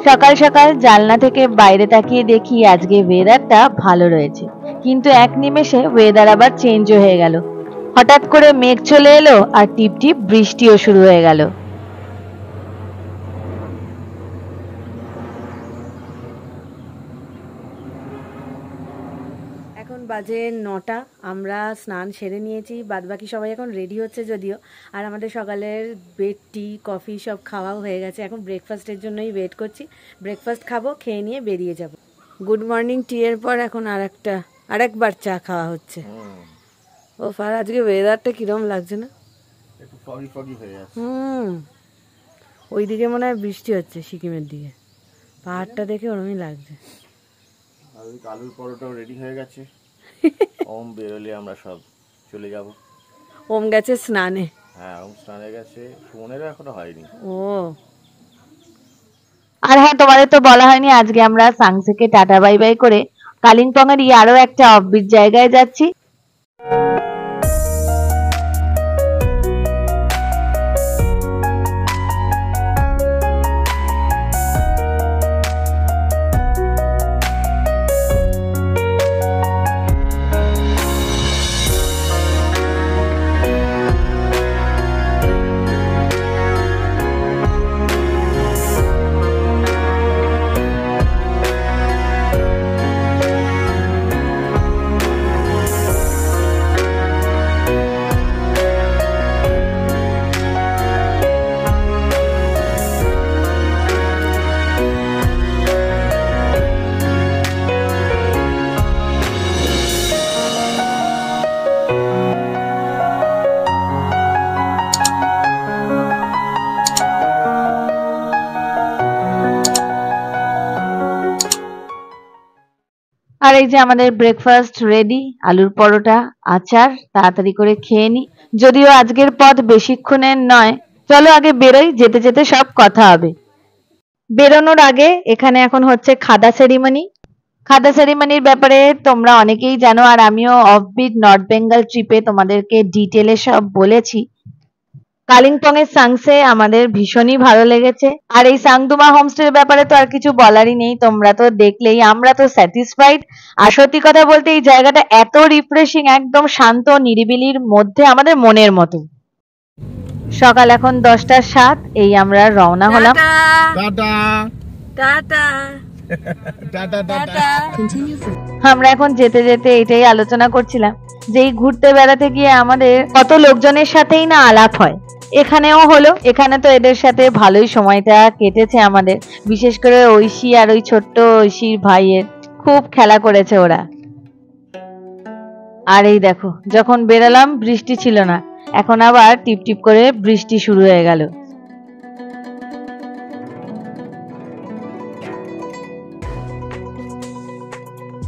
সকাল সকাল জানলা থেকে বাইরে তাকিয়ে দেখি আজকে ওয়েদারটা ভালো রয়েছে, কিন্তু এক নিমেষে ওয়েদার আবার চেঞ্জ হয়ে গেল। হঠাৎ করে মেঘ চলে এলো আর টিপ টিপ বৃষ্টিও শুরু হয়ে গেল। এখন বাজে 9টা, আমরা স্নান সেরে নিয়েছি, বাদবাকি সবাই এখন রেডি হচ্ছে যদিও। আর আমাদের সকালের বেড টি কফি সব খাওয়াও হয়ে গেছে, এখন ব্রেকফাস্টের জন্যই ওয়েট করছি। ব্রেকফাস্ট খাবো, খেয়ে নিয়ে বেরিয়ে যাব। গুড মর্নিং টি এর পর এখন আরেকবার চা খাওয়া হচ্ছে। ও ফার আজকে ওয়েদারটা কিরম লাগছে না? একটু ফগি ফগি হয়ে আছে। ওইদিকে মনে হয় বৃষ্টি হচ্ছে, সিকিমের দিকে পাহাড়টা দেখে ওরমই লাগছে। আর ওই আলুর পরোটাও রেডি হয়ে গেছে। ওম বেরোলে আমরা সব চলে যাব। ওম গেছে স্নানে। হ্যাঁ, ওম স্নানে গেছে, সুমনেরও এখনো হয়নি। ও আর হ্যাঁ, তোমাদের তো বলা হয়নি, আজকে আমরা সাংসেকে টাটা বাই বাই করে কালিম্পং এর আরো একটা অফবিট জায়গায় যাচ্ছি। আর এই যে আমাদের ব্রেকফাস্ট রেডি, আলুর পরোটা, আচার, তাড়াতাড়ি করে খেয়ে নি। যদিও আজকের পথ বেশিক্ষণের নয়, চলো আগে বেরোই, যেতে যেতে সব কথা হবে। বেরোনোর আগে এখানে এখন হচ্ছে খাদা সেরিমনি। খাদা সেরিমনির ব্যাপারে তোমরা অনেকেই জানো, আর আমিও অফবিট নর্থ বেঙ্গল ট্রিপে তোমাদেরকে ডিটেলে সব বলেছি। কালিম্পং এর সাংসে আমাদের ভীষণই ভালো লেগেছে। আর এই সাংদুমা হোমস্টের ব্যাপারে তো আর কিছু বলারই নেই, তোমরা তো দেখলেই, আমরা তো স্যাটিসফাইড। আর সত্যি কথা বলতে এই জায়গাটা এত রিফ্রেশিং, একদম শান্ত নিরিবিলির মধ্যে, আমাদের মনের মতো। সকাল এখন 10টা 7, এই আমরা রওনা হলাম। Tata tata tata tata. আমরা এখন যেতে যেতে এটাই আলোচনা করছিলাম যে এই ঘুরতে বেড়াতে গিয়ে আমাদের কত লোকজনের সাথেই না আলাপ হয়। এখানেও হলো, এখানে তো এদের সাথে ভালোই সময়টা কেটেছে আমাদের, বিশেষ করে ঐশী আর ওই ছোট্ট ঐশীর ভাইয়ের খুব খেলা করেছে ওরা। আর এই দেখো, যখন বেরালাম বৃষ্টি ছিল না, এখন আবার টিপ টিপ করে বৃষ্টি শুরু হয়ে গেল।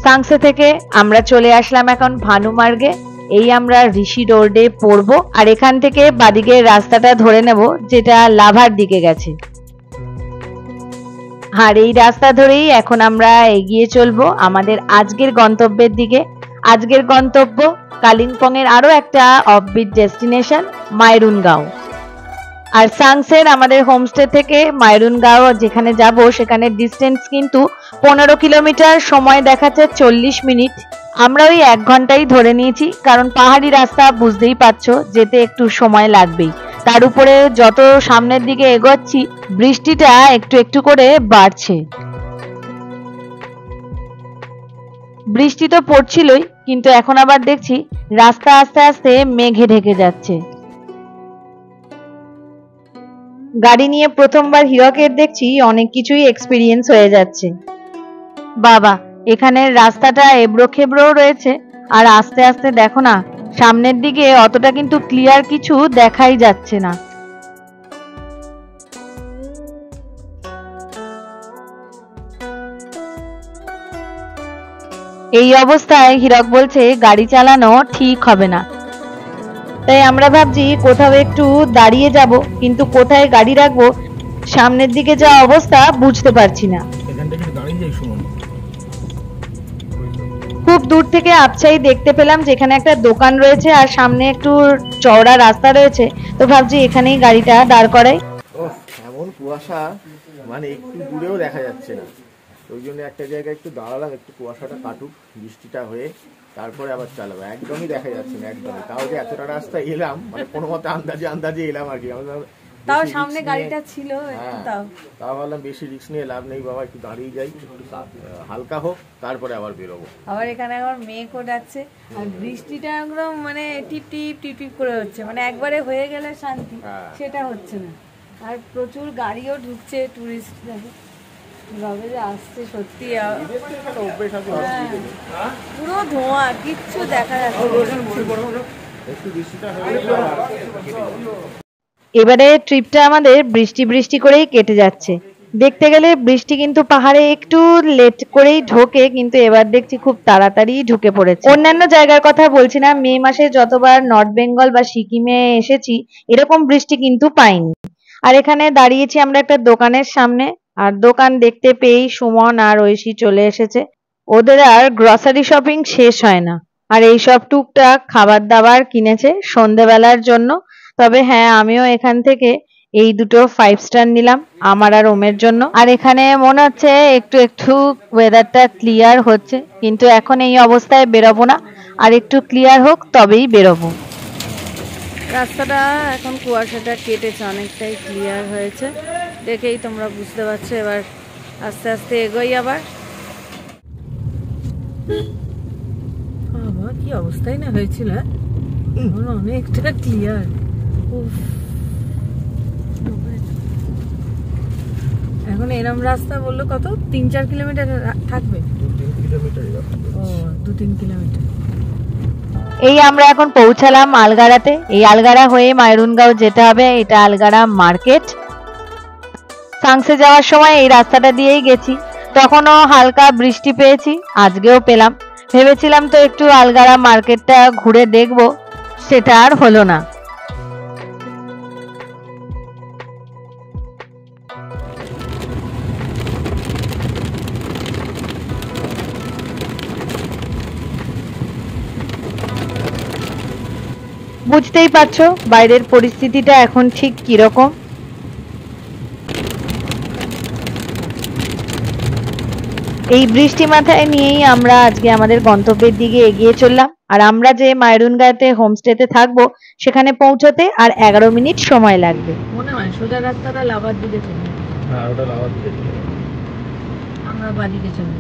সাংসে থেকে আমরা চলে আসলাম এখন ভানুমার্গে। এই আমরা ঋষি রোডে পড়বো, আর এখান থেকে বাদিকে রাস্তাটা ধরে নেব যেটা লাভার দিকে গেছে। আর এই রাস্তা ধরেই এখন আমরা এগিয়ে চলবো আমাদের আজকের গন্তব্যের দিকে। আজকের গন্তব্য কালিম্পং এর আরো একটা অফবিট ডেস্টিনেশন মাইরুনগাঁও। আর সাংসের আমাদের হোমস্টে থেকে মাইরুনগাঁও যেখানে যাব সেখানে ডিস্টেন্স কিন্তু 15 কিলোমিটার, সময় দেখাচ্ছে 40 মিনিট। আমরা ওই 1 ঘন্টাই ধরে নিয়েছি, কারণ পাহাড়ি রাস্তা বুঝতেই পারছো, যেতে একটু সময় লাগবেই। তার উপরে যত সামনের দিকে এগোচ্ছি বৃষ্টিটা একটু একটু করে বাড়ছে। বৃষ্টি তো পড়ছিলই, কিন্তু এখন আবার দেখছি রাস্তা আস্তে আস্তে মেঘে ঢেকে যাচ্ছে। গাড়ি নিয়ে প্রথমবার হীরকের দেখছি অনেক কিছুই এক্সপিরিয়েন্স হয়ে যাচ্ছে। বাবা, এখানের রাস্তাটা এবড়ো খেবড়ো রয়েছে, আর আস্তে আস্তে দেখো না, সামনের দিকে অতটা কিন্তু ক্লিয়ার কিছু দেখাই যাচ্ছে না। এই অবস্থায় হীরক বলছে গাড়ি চালানো ঠিক হবে না, তাই আমরা ভাবছি কোথাও একটু দাঁড়িয়ে যাব, কিন্তু কোথায় গাড়ি রাখবো সামনের দিকে যা অবস্থা বুঝতে পারছি না। খুব দূর থেকে আবছাই দেখতে পেলাম যেখানে একটা দোকান রয়েছে আর সামনে একটু চওড়া রাস্তা রয়েছে, তো ভাবছি এখানেই গাড়িটা দাঁড় করাই। এমন কুয়াশা, মানে একটু দূরেও দেখা যাচ্ছে না। ওই জন্য একটা জায়গায় একটু দাঁড়ালাম, একটু কুয়াশাটা কাটুক, বৃষ্টিটা হয়ে তারপরে আবার চালাবো। একদমই দেখা যাচ্ছে না, একদমই। তাও যে এতটা রাস্তা এলাম, মানে কোনো মতে আন্দাজে এলাম আর কি। তাও সামনে গাড়িটা ছিল, তাও ভাবলাম বেশি রিস্ক নিয়ে লাভ নেই বাবা, একটু দাঁড়িয়ে যাই, একটু হালকা হোক, তারপরে আবার বেরোবো। আবার এখানে আবার মেঘও ডাকছে, আর বৃষ্টিটা একদম মানে টিপ টিপ টিপ টিপ করে হচ্ছে, মানে একবারে হয়ে গেলে শান্তি, সেটা হচ্ছে না। আর প্রচুর গাড়িও ঢুকছে, টুরিস্ট ভাবে যে আসছে, সত্যি পুরো ধোঁয়া, কিচ্ছু দেখা যাচ্ছে। এবারে ট্রিপটা আমাদের বৃষ্টি বৃষ্টি করেই কেটে যাচ্ছে। দেখতে গেলে বৃষ্টি কিন্তু পাহাড়ে একটু লেট করেই ঢোকে, কিন্তু এবার দেখছি খুব তাড়াতাড়ি ঢুকে পড়েছে। অন্যান্য জায়গার কথা বলছি না, মে মাসে যতবার নর্থ বেঙ্গল বা সিকিমে এসেছি এরকম বৃষ্টি কিন্তু পাইনি। আর এখানে দাঁড়িয়েছি আমরা একটা দোকানের সামনে, আর দোকান দেখতে পেয়েই সুমন আর ঐশী চলে এসেছে। ওদের আর গ্রসারি শপিং শেষ হয় না, আর এইসব টুকটাক খাবার দাবার কিনেছে সন্ধেবেলার জন্য। তবে হ্যাঁ, আমিও এখান থেকে এই দুটো 5 স্টার নিলাম আমার আর ওমের জন্য। আর এখানে মনে হচ্ছে একটু একটু ওয়েদারটা ক্লিয়ার হচ্ছে, কিন্তু এখন এই অবস্থায় বেরোবো না, আর একটু ক্লিয়ার হোক তবেই বেরোবো। রাস্তাটা এখন কুয়াশাটা কেটেছে, অনেকটাই ক্লিয়ার হয়েছে, দেখেই তোমরা বুঝতে পারছো। এবার আস্তে আস্তে এগোই। আবার বাবা কি অবস্থাই না হয়েছিল, অনেকটা ক্লিয়ার। এখন এরম রাস্তা বললো কত 3-4 কিলোমিটার থাকবে, 2-3 কিলোমিটার। এই আমরা এখন পৌঁছালাম আলগাড়াতে। এই আলগাড়া হয়ে মাইরুনগাঁও যেতে হবে, এটা আলগাড়া মার্কেট। সাংসে যাওয়ার সময় এই রাস্তাটা দিয়েই গেছি, তখনও হালকা বৃষ্টি পেয়েছি, আজকেও পেলাম। ভেবেছিলাম তো একটু আলগাড়া মার্কেটটা ঘুরে দেখবো, সেটা আর হলো না। বুঝতেই পারছো বাইরের পরিস্থিতিটা এখন ঠিক কিরকম। এই বৃষ্টি মাথায় নিয়েই আমরা আজকে আমাদের গন্তব্যের দিকে এগিয়ে চললাম। আর আমরা যে মাইরুনগাঁওতে হোমস্টেতে থাকবো সেখানে পৌঁছতে আর 11 মিনিট সময় লাগবে। মনে হয় সোজা রাস্তাটা লাভার দিকে চলে, হ্যাঁ ওটা লাভার দিকে চলে, আমরা বাদিকে চলে।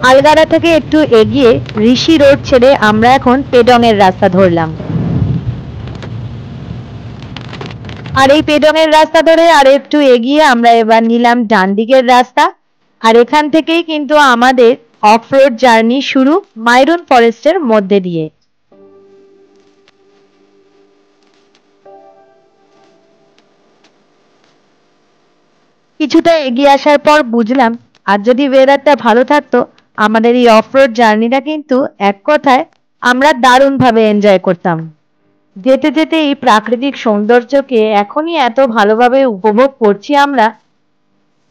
আলগাড়া থেকে একটু এগিয়ে ঋষি রোড ছেড়ে আমরা এখন পেডং এর রাস্তা ধরলাম। আর এই পেডং এর রাস্তা ধরে আর একটু এগিয়ে আমরা এবার নিলাম ডান দিকের রাস্তা। আর এখান থেকেই কিন্তু আমাদের অফ রোড জার্নি শুরু মাইরুন ফরেস্টের মধ্যে দিয়ে। কিছুটা এগিয়ে আসার পর বুঝলাম আর যদি ওয়েদারটা ভালো থাকতো আমাদের এই অফ রোড জার্নিটা কিন্তু এক কথায় আমরা দারুণভাবে এনজয় করতাম। যেতে যেতে এই প্রাকৃতিক সৌন্দর্যকে এখনই এত ভালোভাবে উপভোগ করছি আমরা।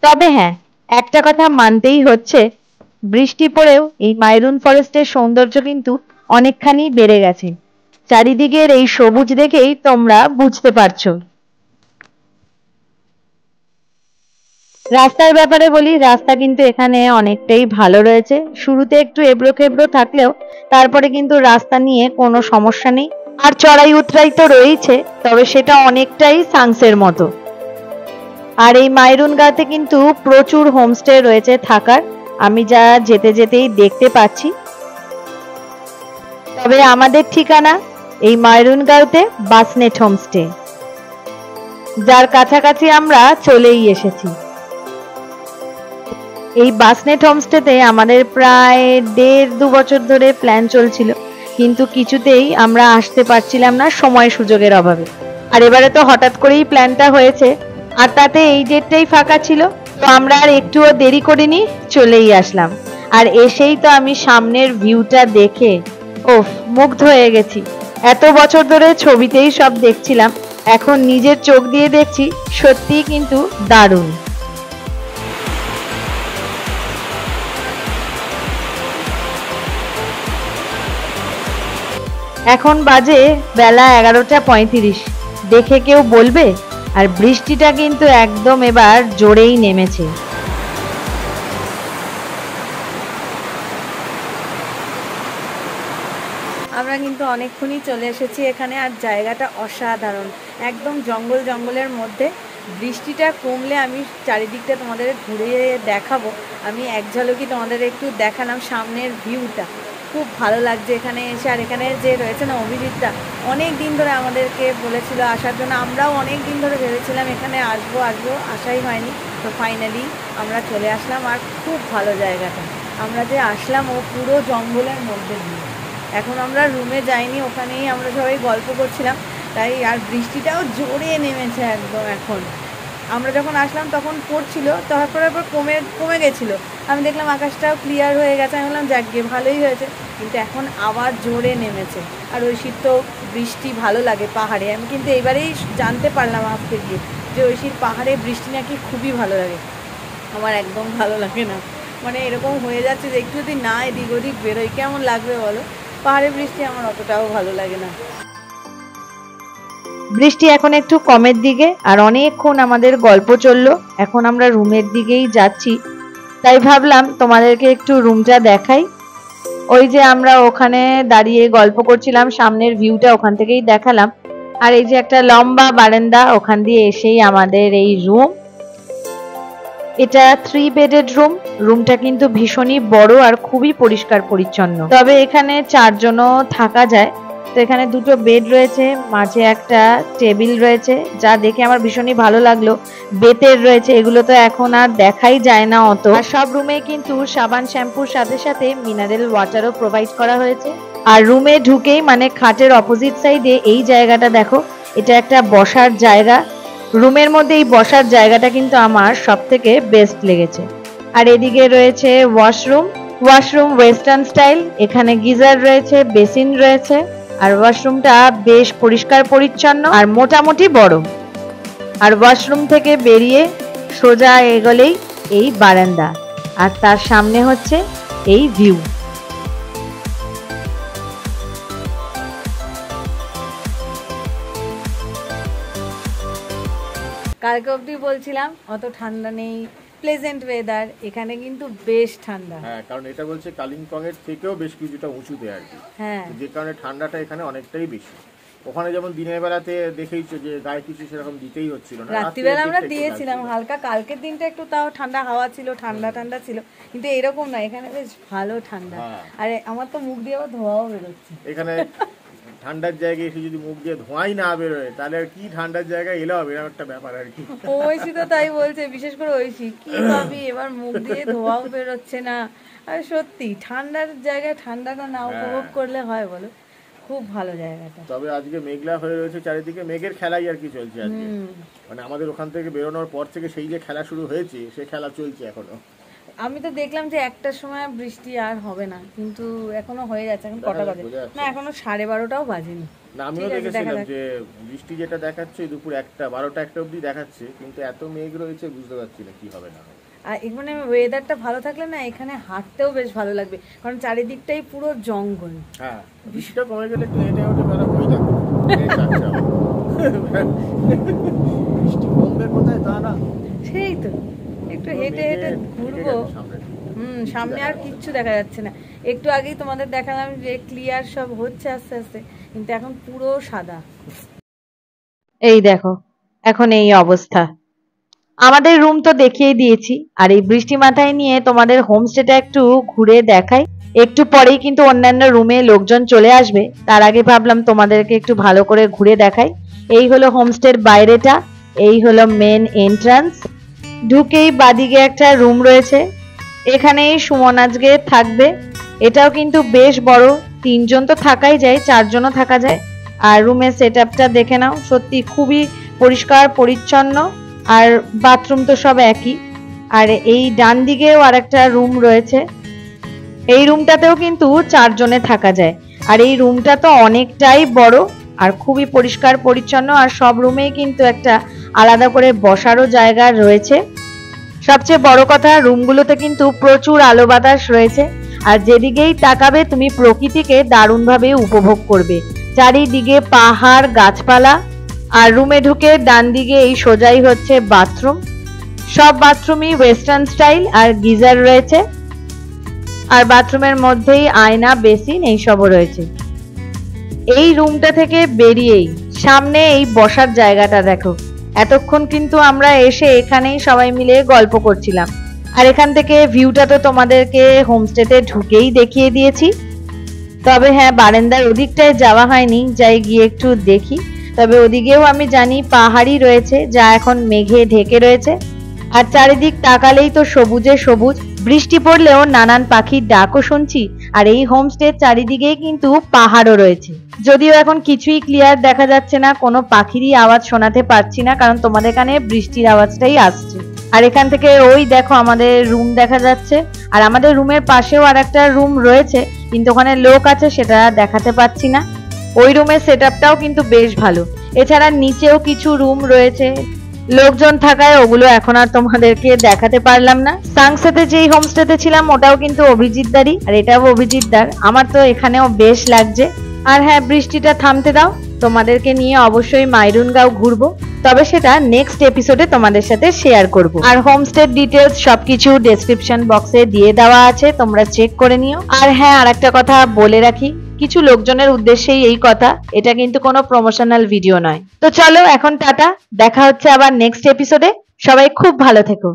তবে হ্যাঁ, একটা কথা মানতেই হচ্ছে, বৃষ্টি পড়েও এই মাইরুন ফরেস্টের সৌন্দর্য কিন্তু অনেকখানি বেড়ে গেছে। চারিদিকের এই সবুজ দেখেই তোমরা বুঝতে পারছো। রাস্তার ব্যাপারে বলি, রাস্তা কিন্তু এখানে অনেকটাই ভালো রয়েছে। শুরুতে একটু এবড়ো খেবড়ো থাকলেও তারপরে কিন্তু রাস্তা নিয়ে কোনো সমস্যা নেই। আর চড়াই উতরাই তো রয়েছে, তবে সেটা অনেকটাই সাংসের মতো। আর এই মাইরুনগাঁওতে কিন্তু প্রচুর হোমস্টে রয়েছে থাকার, আমি যা যেতে যেতেই দেখতে পাচ্ছি। তবে আমাদের ঠিকানা এই মাইরুনগাঁওতে বাসনেট হোমস্টে, যার কাছাকাছি আমরা চলেই এসেছি। এই বাসনেট হোমস্টেতে আমাদের প্রায় 1.5-2 বছর ধরে প্ল্যান চলছিল, কিন্তু কিছুতেই আমরা আসতে পারছিলাম না সময় সুযোগের অভাবে। আর এবারে তো হঠাৎ করেই প্ল্যানটা হয়েছে, আর তাতে এই ডেটটাই ফাঁকা ছিল, তো আমরা আর একটুও দেরি করিনি, চলেই আসলাম। আর এসেই তো আমি সামনের ভিউটা দেখে মুগ্ধ হয়ে গেছি। এত বছর ধরে ছবিতেই সব দেখছিলাম, এখন নিজের চোখ দিয়ে দেখছি, সত্যিই কিন্তু দারুণ। এখন বাজে বেলা 11:35। দেখে কেউ বলবে? আর বৃষ্টিটা কিন্তু একদম এবার জোরেই নেমেছে। আমরা কিন্তু অনেকক্ষণই চলে এসেছি এখানে, আর জায়গাটা অসাধারণ, একদম জঙ্গলের মধ্যে। বৃষ্টিটা কমলে আমি চারিদিকটা তোমাদের ঘুরিয়ে দেখাবো। আমি এক ঝলকই তোমাদের একটু দেখালাম সামনের ভিউটা, খুব ভালো লাগছে এখানে এসে। আর এখানে যে রয়েছে না অভিজিৎটা, অনেক দিন ধরে আমাদেরকে বলেছিল আসার জন্য, আমরাও অনেক দিন ধরে ভেবেছিলাম এখানে আসবো, আসাই হয়নি। তো ফাইনালি আমরা চলে আসলাম, আর খুব ভালো জায়গাটা। আমরা যে আসলাম ও পুরো জঙ্গলের মধ্যে দিয়ে। এখন আমরা রুমে যাইনি, ওখানেই আমরা সবাই গল্প করছিলাম, তাই। আর বৃষ্টিটাও জোরে নেমেছে একদম। এখন আমরা যখন আসলাম তখন পড়ছিল, তারপরে আবার কমে গেছিলো। আমি দেখলাম আকাশটাও ক্লিয়ার হয়ে গেছে, আমি বললাম যাক গিয়ে ভালোই হয়েছে। কিন্তু এখন আবার জোরে নেমেছে। আর ঐশীর তো বৃষ্টি ভালো লাগে পাহাড়ে, আমি কিন্তু এবারেই জানতে পারলাম আজকে গিয়ে যে ঐশীর পাহাড়ে বৃষ্টি নাকি খুবই ভালো লাগে। আমার একদম ভালো লাগে না, মানে এরকম হয়ে যাচ্ছে যে একটু যদি না এদিক ওদিক বেরোই কেমন লাগবে বলো। পাহাড়ে বৃষ্টি আমার অতটাও ভালো লাগে না। বৃষ্টি এখন একটু কমের দিকে, আর অনেকক্ষণ আমাদের গল্প চললো। এখন আমরা রুমের দিকেই যাচ্ছি, তাই ভাবলাম তোমাদেরকে একটু রুমটা দেখাই। ওই যে আমরা ওখানে দাঁড়িয়ে গল্প করছিলাম, সামনের ভিউটা ওখান থেকেই দেখালাম। আর এই যে একটা লম্বা বারান্দা, ওখান দিয়ে এসেই আমাদের এই রুম। এটা 3 বেডেড রুম। রুমটা কিন্তু ভীষণই বড় আর খুবই পরিষ্কার পরিচ্ছন্ন। তবে এখানে 4 জনও থাকা যায়। তো এখানে 2টো বেড রয়েছে, মাঝে একটা টেবিল রয়েছে, যা দেখে আমার ভীষণই ভালো লাগলো। বেতের রয়েছে, এগুলো তো এখন আর দেখাই যায় না অত। আর সব রুমে কিন্তু সাবান শ্যাম্পুর সাথে সাথে মিনারেল ওয়াটারও প্রোভাইড করা হয়েছে। আর রুমে ঢুকেই মানে খাটের অপোজিট সাইডে এই জায়গাটা দেখো, এটা একটা বসার জায়গা। রুমের মধ্যে এই বসার জায়গাটা কিন্তু আমার সব থেকে বেস্ট লেগেছে। আর এদিকে রয়েছে ওয়াশরুম ওয়েস্টার্ন স্টাইল। এখানে গিজার রয়েছে, বেসিন রয়েছে, আর ওয়াশরুমটা বেশ পরিষ্কার পরিচ্ছন্ন আর মোটামুটি বড়। আর ওয়াশরুম থেকে বেরিয়ে সোজা এগোলেই এই বারান্দা, আর তার সামনে হচ্ছে এই ভিউ। কালকে অবধি বলছিলাম অত ঠান্ডা নেই, প্লেজেন্ট ওয়েদার। এখানে কিন্তু বেশ ঠান্ডা। হ্যাঁ, কারণ এটা বলছে কালিম্পং এর থেকেও বেশ কিছুটা উঁচুতে আর কি। হ্যাঁ, যে কারণে ঠান্ডাটা এখানে অনেকটাই বেশি। ওখানে যেমন দিনের বেলাতে দেখেইছো যে গায়ে কিছু সেরকম দিতেই হচ্ছিল না, রাত্রিবেলা আমরা দিয়েছিলাম হালকা। কালকের দিনটা একটু তাও ঠান্ডা হাওয়া ছিল, ঠান্ডা ছিল, কিন্তু এরকম না, এখানে বেশ ভালো ঠান্ডা। আর আমার তো মুখ দিয়ে আবার ধোঁয়াও বেরোচ্ছে। এখানে ঠান্ডার জায়গায় এসে যদি মুখ দিয়ে ধোঁয়াই না বেরোয়, তাহলে আর কি ঠান্ডার জায়গায় এলাম, এরকম একটা ব্যাপার আর কি। ঐশী তো তাই বলছে, বিশেষ করে ঐশী, কি ভাবি এবার মুখ দিয়ে ধোঁয়াও বেরোচ্ছে না। আর সত্যি ঠান্ডার জায়গায় ঠান্ডাটা না উপভোগ করলে হয় বলো? খুব ভালো জায়গাটা। তবে আজকে মেঘলা হয়ে রয়েছে চারিদিকে, মেঘের খেলাই আর কি চলছে আজকে। মানে আমাদের ওখান থেকে বেরোনোর পর থেকে সেই যে খেলা শুরু হয়েছে, সে খেলা চলছে এখনো। আমি তো দেখলাম যে একটার সময় বৃষ্টি আর হবে না, কিন্তু এখনো হয়ে যাচ্ছে। এখন কটা বাজে? না, এখনো 12:30টাও বাজেনি। না, আমিও দেখেছিলাম যে বৃষ্টি যেটা দেখাচ্ছে দুপুর 1টা অবধি দেখাচ্ছে, কিন্তু এত মেঘ রয়েছে বুঝতে পারছি না কি হবে না। আর এখানে ওয়েদারটা ভালো থাকলে না এখানে হাঁটতেও বেশ ভালো লাগবে, কারণ চারিদিকটাই পুরো জঙ্গল। হ্যাঁ, বৃষ্টিটা কমে গেলে একটু হেঁটে হেঁটে বেলা হয়ে যাবে। বৃষ্টি কমবে কোথায় তা না, সেই তো একটু হেঁটে ঘুরবো। সামনে আর কিচ্ছু দেখা যাচ্ছে না। একটু আগেই তোমাদের দেখালাম যে ক্লিয়ার সব হচ্ছে আস্তে আস্তে, কিন্তু এখন পুরো সাদা। এই দেখো এখন এই অবস্থা। আমাদের রুম তো দেখিয়ে দিয়েছি, আর এই বৃষ্টি মাথায় নিয়ে তোমাদের হোমস্টেটা একটু ঘুরে দেখাই। একটু পরেই কিন্তু অন্যান্য রুমে লোকজন চলে আসবে, তার আগে ভাবলাম তোমাদেরকে একটু ভালো করে ঘুরে দেখাই। এই হলো হোমস্টের বাইরেটা, এই হলো মেন এন্ট্রান্স। ঢুকেই বাদিকে একটা রুম রয়েছে, এখানেই সুমন আজকে থাকবে। এটাও কিন্তু বেশ বড়, 3 জন তো থাকাই যায়, 4 জনও থাকা যায়। আর রুমের সেটআপটা দেখে নাও, সত্যি খুবই পরিষ্কার পরিচ্ছন্ন, আর বাথরুম তো সব একই। আর এই ডান দিকেও আরেকটা রুম রয়েছে, এই রুমটাতেও কিন্তু 4 জনে থাকা যায়। আর এই রুমটা তো অনেকটাই বড় আর খুবই পরিষ্কার পরিচ্ছন্ন, আর সব রুমেই কিন্তু একটা আলাদা করে বসারও জায়গা রয়েছে। সবচেয়ে বড় কথা, রুমগুলোতে কিন্তু প্রচুর আলো বাতাস রয়েছে, আর যেদিকেই তাকাবে তুমি প্রকৃতিকে দারুণভাবে উপভোগ করবে। চারিদিকে পাহাড়, গাছপালা, আর রুমে ঢুকে ডান দিকে এই সোজাই হচ্ছে বাথরুম। সব বাথরুমই ওয়েস্টার্ন স্টাইল আর গিজার রয়েছে। আর বাথরুমের মধ্যেই আয়না, বেসিন এইসবও রয়েছে। এই রুমটা থেকে বেরিয়েই সামনে এই বসার জায়গাটা দেখো। এতক্ষণ কিন্তু আমরা এসে এখানেই সবাই মিলে গল্প করছিলাম। আর এখান থেকে ভিউটা তো তোমাদেরকে হোমস্টেতে ঢুকেই দেখিয়ে দিয়েছি। তবে হ্যাঁ, বারান্দার ওদিকটায় যাওয়া হয়নি, যাই গিয়ে একটু দেখি। তবে ওদিকেও আমি জানি পাহাড়ই রয়েছে, যা এখন মেঘে ঢেকে রয়েছে। আর চারিদিক তাকালেই তো সবুজে সবুজ। বৃষ্টি পড়লেও নানান পাখির ডাকও শুনছি। আর এই হোমস্টের চারিদিকেই কিন্তু পাহাড়ও রয়েছে। যদিও এখন কিছুই ক্লিয়ার দেখা যাচ্ছে না, কোনো পাখিরই আওয়াজ শোনাতে পারছি না, কারণ তোমাদের কানে বৃষ্টির আওয়াজটাই আসছে। আর এখান থেকে ওই দেখো আমাদের রুম দেখা যাচ্ছে। আর আমাদের রুমের পাশেও আর একটা রুম রয়েছে, কিন্তু ওখানে লোক আছে, সেটা দেখাতে পাচ্ছি না। ওই রুমের সেটআপটাও কিন্তু বেশ ভালো। এছাড়া নিচেও কিছু রুম রয়েছে, লোকজন থাকায় ওগুলো এখন আর তোমাদেরকে দেখাতে পারলাম না। সাংসেতে যেই হোমস্টেতে ছিলাম ওটাও কিন্তু অভিজিৎদারই, আর এটাও অভিজিৎদার। আমার তো এখানেও বেশ লাগছে। আর হ্যাঁ, বৃষ্টিটা থামতে দাও, তোমাদেরকে নিয়ে অবশ্যই মাইরুনগাঁও ঘুরবো, তবে সেটা নেক্সট এপিসোডে তোমাদের সাথে শেয়ার করব। আর হোমস্টের ডিটেলস সবকিছু ডেসক্রিপশন বক্সে দিয়ে দেওয়া আছে, তোমরা চেক করে নিও। আর হ্যাঁ, আরেকটা কথা বলে রাখি, কিছু লোকজনের উদ্দেশ্যেই এই কথা, এটা কিন্তু কোনো প্রমোশনাল ভিডিও নয়। তো চলো এখন টাটা, দেখা হচ্ছে আবার নেক্সট এপিসোডে। সবাই খুব ভালো থেকো।